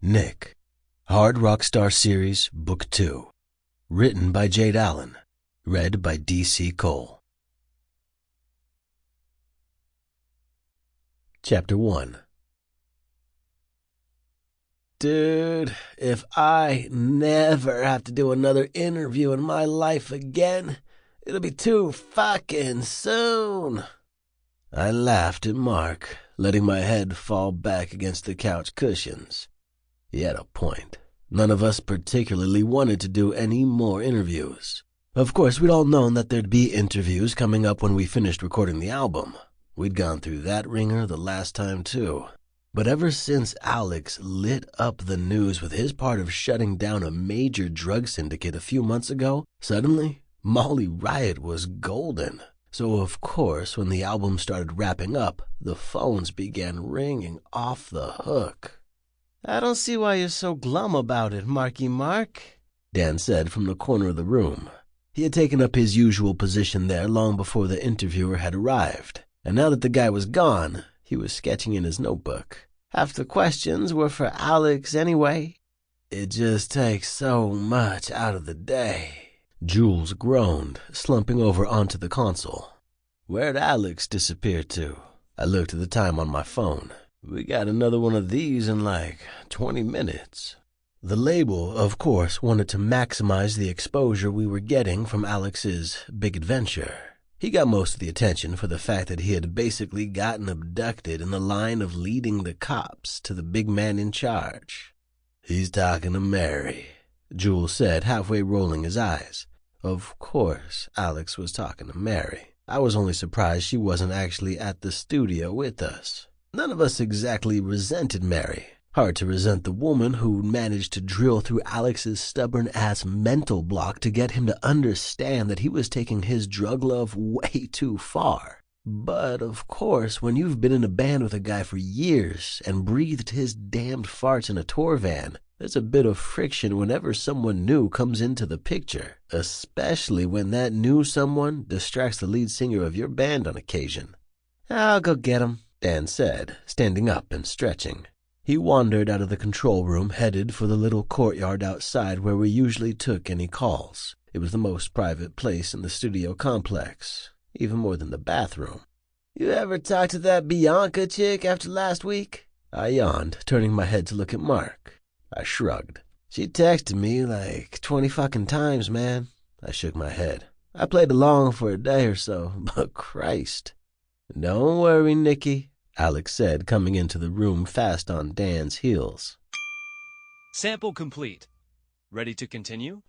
Nick, Hard Rockstar Series, Book 2. Written by Jade Allen. Read by D.C. Cole. Chapter 1. Dude, if I never have to do another interview in my life again, it'll be too fucking soon. I laughed at Mark, letting my head fall back against the couch cushions. He had a point. None of us particularly wanted to do any more interviews. Of course, we'd all known that there'd be interviews coming up when we finished recording the album. We'd gone through that ringer the last time too. But ever since Alex lit up the news with his part of shutting down a major drug syndicate a few months ago, suddenly, Molly Riot was golden. So of course, when the album started wrapping up, the phones began ringing off the hook. "I don't see why you're so glum about it, Marky Mark," Dan said from the corner of the room. He had taken up his usual position there long before the interviewer had arrived, and now that the guy was gone, he was sketching in his notebook. "Half the questions were for Alex anyway." "It just takes so much out of the day," Jules groaned, slumping over onto the console. "Where'd Alex disappear to?" I looked at the time on my phone. "We got another one of these in like 20 minutes. The label, of course, wanted to maximize the exposure we were getting from Alex's big adventure. He got most of the attention for the fact that he had basically gotten abducted in the line of leading the cops to the big man in charge. "He's talking to Mary," Jules said, halfway rolling his eyes. Of course, Alex was talking to Mary. I was only surprised she wasn't actually at the studio with us. None of us exactly resented Mary. Hard to resent the woman who managed to drill through Alex's stubborn-ass mental block to get him to understand that he was taking his drug love way too far. But, of course, when you've been in a band with a guy for years and breathed his damned farts in a tour van, there's a bit of friction whenever someone new comes into the picture, especially when that new someone distracts the lead singer of your band on occasion. "I'll go get him," Dan said, standing up and stretching. He wandered out of the control room, headed for the little courtyard outside where we usually took any calls. It was the most private place in the studio complex, even more than the bathroom. "You ever talk to that Bianca chick after last week?" I yawned, turning my head to look at Mark. I shrugged. "She texted me like 20 fucking times, man." I shook my head. "I played along for a day or so, but Christ." "Don't worry, Nicky," Alex said, coming into the room fast on Dan's heels. Sample complete. Ready to continue?